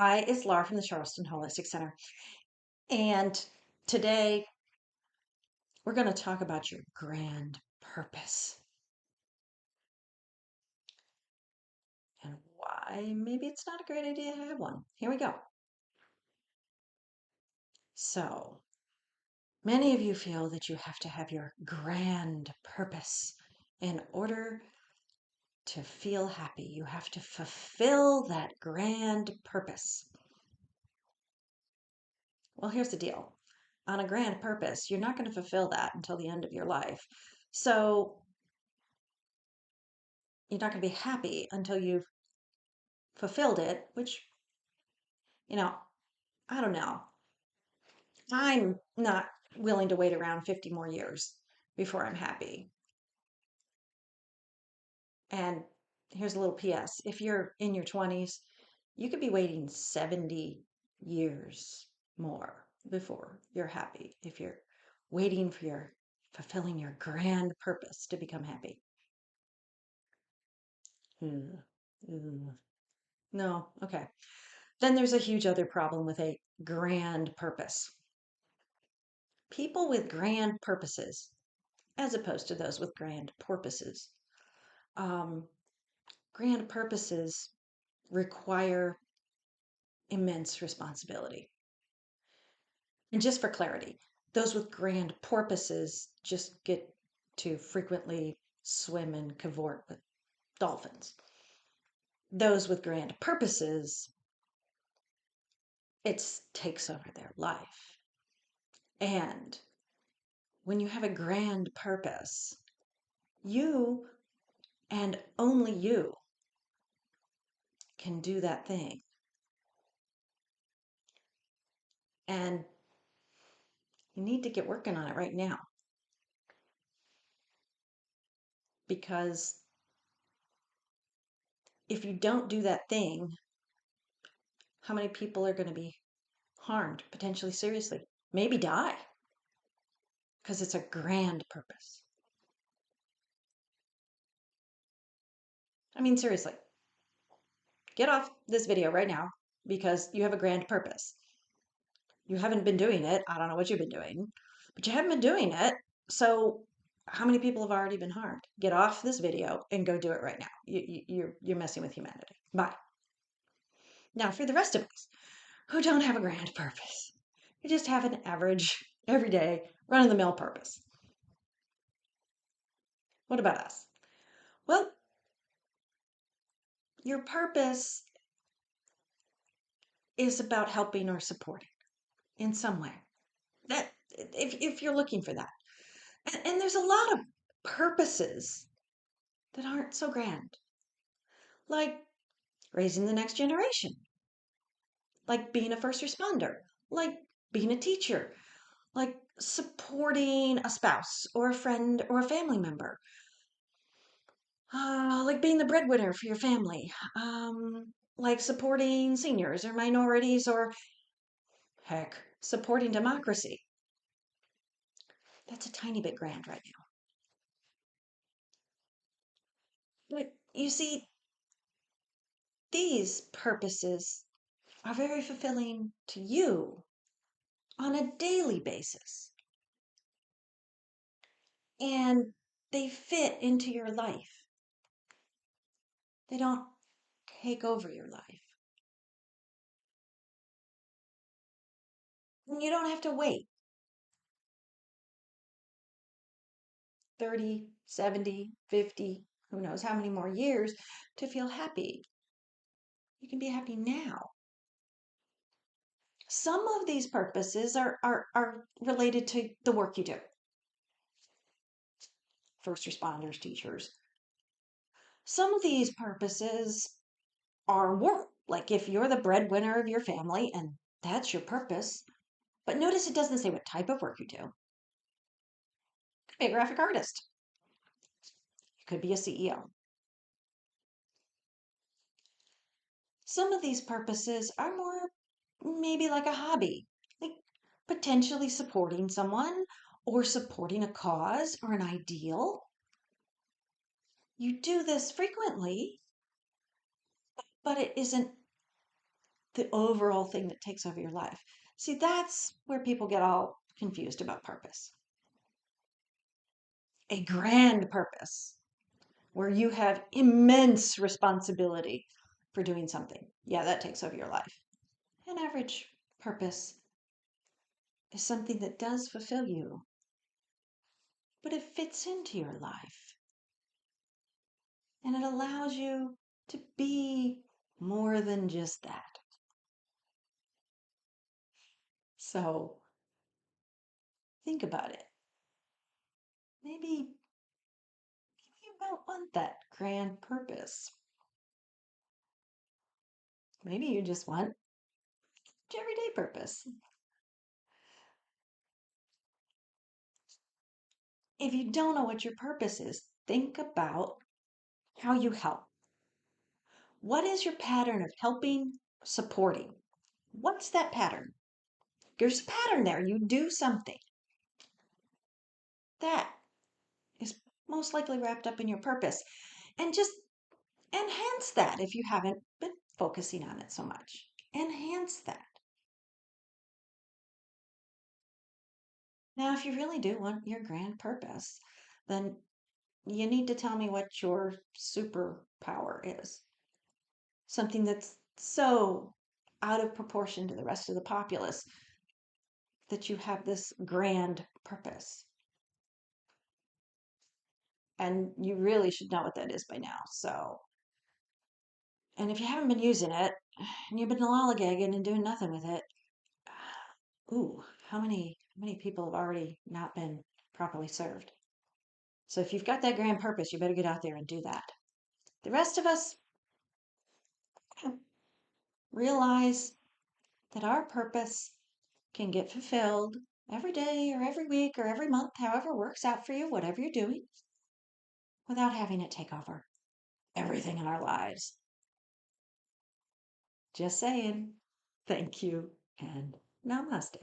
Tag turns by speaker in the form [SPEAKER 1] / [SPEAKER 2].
[SPEAKER 1] Hi, it's Laura from the Charleston Holistic Center. And today we're going to talk about your grand purpose and why maybe it's not a great idea to have one. Here we go. So, many of you feel that you have to have your grand purpose in order to feel happy. You have to fulfill that grand purpose. Well, here's the deal. On a grand purpose, you're not going to fulfill that until the end of your life. So, you're not going to be happy until you've fulfilled it, which, you know, I don't know. I'm not willing to wait around 50 more years before I'm happy. And here's a little PS. If you're in your 20s, you could be waiting 70 years more before you're happy if you're waiting for your fulfilling your grand purpose to become happy. Hmm. No, okay. Then there's a huge other problem with a grand purpose. People with grand purposes, as opposed to those with grand porpoises, um, grand purposes require immense responsibility. And just for clarity, those with grand porpoises just get to frequently swim and cavort with dolphins. Those with grand purposes, it takes over their life. And when you have a grand purpose, you and only you can do that thing. And you need to get working on it right now because if you don't do that thing, how many people are going to be harmed, potentially seriously, maybe die because it's a grand purpose? I mean, seriously, get off this video right now because you have a grand purpose. You haven't been doing it. I don't know what you've been doing, but you haven't been doing it. So how many people have already been harmed? Get off this video and go do it right now. You're messing with humanity. Bye. Now, for the rest of us who don't have a grand purpose, who just have an average, everyday, run of the mill purpose, what about us? Well, your purpose is about helping or supporting in some way. That if you're looking for that. And there's a lot of purposes that aren't so grand, like raising the next generation, like being a first responder, like being a teacher, like supporting a spouse or a friend or a family member, like being the breadwinner for your family, like supporting seniors or minorities, or heck, supporting democracy. That's a tiny bit grand right now. But you see, these purposes are very fulfilling to you on a daily basis. And they fit into your life. They don't take over your life. And you don't have to wait 30, 70, 50, who knows how many more years to feel happy. You can be happy now. Some of these purposes are related to the work you do. First responders, teachers. Some of these purposes are work. Like if you're the breadwinner of your family and that's your purpose. But notice it doesn't say what type of work you do. You could be a graphic artist. You could be a CEO. Some of these purposes are more maybe like a hobby, like potentially supporting someone or supporting a cause or an ideal. You do this frequently, but it isn't the overall thing that takes over your life. See, that's where people get all confused about purpose. A grand purpose where you have immense responsibility for doing something. Yeah, that takes over your life. An average purpose is something that does fulfill you, but it fits into your life and it allows you to be more than just that. So think about it. Maybe you don't want that grand purpose. Maybe you just want everyday purpose. If you don't know what your purpose is, think about how you help. What is your pattern of helping, supporting? What's that pattern? There's a pattern there. You do something. That is most likely wrapped up in your purpose. And just enhance that if you haven't been focusing on it so much. Enhance that. Now, if you really do want your grand purpose, then you need to tell me what your superpower is. Something that's so out of proportion to the rest of the populace that you have this grand purpose. And you really should know what that is by now. So, and if you haven't been using it and you've been lollygagging and doing nothing with it, ooh, how many people have already not been properly served? So if you've got that grand purpose, you better get out there and do that. The rest of us realize that our purpose can get fulfilled every day or every week or every month, however works out for you, whatever you're doing, without having it take over everything in our lives. Just saying. Thank you and namaste.